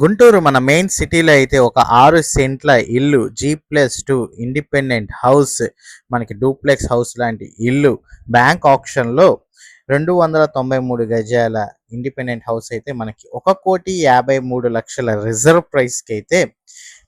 గుంటూరు మన మెయిన్ సిటీలో అయితే ఒక 6 సెంట్ల ఇల్లు G+2 ఇండిపెండెంట్ హౌస్, మనకి డూప్లెక్స్ హౌస్ లాంటి ఇల్లు బ్యాంక్ ఆప్షన్లో 293 గజాల ఇండిపెండెంట్ హౌస్ అయితే మనకి 1,53,00,000 రిజర్వ్ ప్రైస్కి అయితే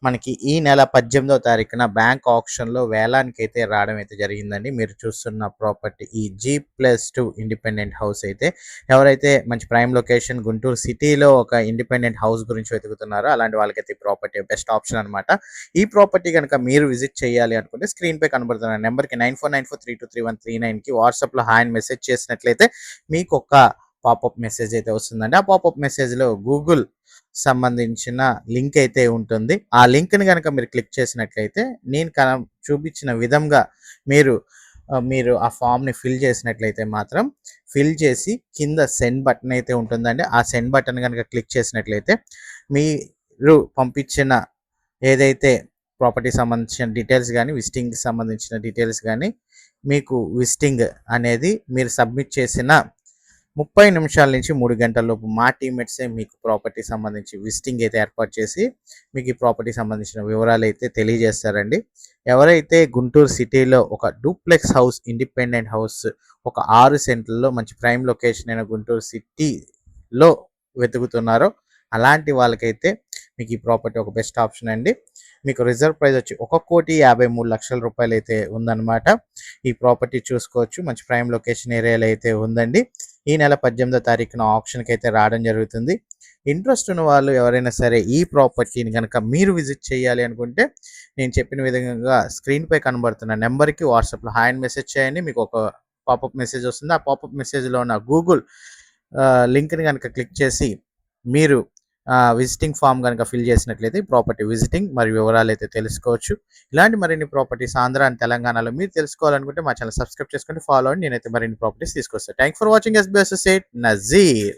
మనకి ఈ నెల 18వ తారీఖున బ్యాంక్ ఆప్షన్లో వేలానికి అయితే రావడం అయితే జరిగిందండి. మీరు చూస్తున్న ప్రాపర్టీ ఈ G+2 ఇండిపెండెంట్ హౌస్ అయితే ఎవరైతే మంచి ప్రైమ్ లొకేషన్ గుంటూరు సిటీలో ఒక ఇండిపెండెంట్ హౌస్ గురించి వెతుకుతున్నారో అలాంటి వాళ్ళకైతే ఈ ప్రాపర్టీ బెస్ట్ ఆప్షన్ అనమాట. ఈ ప్రాపర్టీ కనుక మీరు విజిట్ చేయాలి అనుకుంటే స్క్రీన్ పై కనబడుతున్న నెంబర్కి 9494323139కి వాట్సాప్లో హాయ్ అని మెసేజ్ చేసినట్లయితే మీకు ఒక పాపప్ మెసేజ్ అయితే వస్తుందండి. ఆ పాపప్ మెసేజ్లో గూగుల్ సంబంధించిన లింక్ అయితే ఉంటుంది. ఆ లింక్ని కనుక మీరు క్లిక్ చేసినట్లయితే నేను చూపించిన విధంగా మీరు ఆ ఫామ్ని ఫిల్ చేసినట్లయితే మాత్రం ఫిల్ చేసి కింద సెండ్ బటన్ అయితే ఉంటుందండి. ఆ సెండ్ బటన్ కనుక క్లిక్ చేసినట్లయితే మీరు పంపించిన ఏదైతే ప్రాపర్టీ సంబంధించిన డీటెయిల్స్ కానీ విజిటింగ్కి సంబంధించిన డీటెయిల్స్ కానీ మీకు విజిటింగ్ అనేది మీరు సబ్మిట్ చేసిన 30 నిమిషాల నుంచి 3 గంటల లోపు మా టీమ్మేట్సే మీకు ప్రాపర్టీ సంబంధించి విజిటింగ్ అయితే ఏర్పాటు చేసి మీకు ఈ ప్రాపర్టీ సంబంధించిన వివరాలు అయితే తెలియజేస్తారండి. ఎవరైతే గుంటూరు సిటీలో ఒక డూప్లెక్స్ హౌస్ ఇండిపెండెంట్ హౌస్ ఒక 6 సెంట్లలో మంచి ప్రైమ్ లొకేషన్ అయిన గుంటూరు సిటీలో వెతుకుతున్నారో అలాంటి వాళ్ళకైతే మీకు ఈ ప్రాపర్టీ ఒక బెస్ట్ ఆప్షన్ అండి. మీకు రిజర్వ్ ప్రైస్ వచ్చి 1,53,00,000 రూపాయలు అయితే ఉందన్నమాట. ఈ ప్రాపర్టీ చూసుకోవచ్చు. మంచి ప్రైమ్ లొకేషన్ ఏరియాలో అయితే ఉందండి. ఈ నెల 18వ తారీఖున ఆప్షన్కి అయితే రావడం జరుగుతుంది. ఇంట్రెస్ట్ ఉన్న వాళ్ళు ఎవరైనా సరే ఈ ప్రాపర్టీని కనుక మీరు విజిట్ చేయాలి అనుకుంటే నేను చెప్పిన విధంగా స్క్రీన్పై కనబడుతున్న నెంబర్కి వాట్సాప్లో హాయ్ అని మెసేజ్ చేయండి. మీకు ఒక పాపప్ మెసేజ్ వస్తుంది. ఆ పాపప్ మెసేజ్లో ఉన్న గూగుల్ లింక్ని కనుక క్లిక్ చేసి మీరు విజిటింగ్ ఫామ్ కనుక ఫిల్ చేసినట్లయితే ప్రాపర్టీ విజిటింగ్ మరియు వివరాలు అయితే తెలుసుకోవచ్చు. ఇలాంటి మరిన్ని ప్రాపర్టీస్ ఆంధ్ర అండ్ తెలంగాణలో మీరు తెలుసుకోవాలనుకుంటే మా ఛానల్ సబ్స్క్రైబ్ చేసుకోండి, ఫాలో అవ్వండి. నేనైతే మరిన్ని ప్రాపర్టీస్ తీసుకొస్తాను. Thank for watching. SB associate Nazir.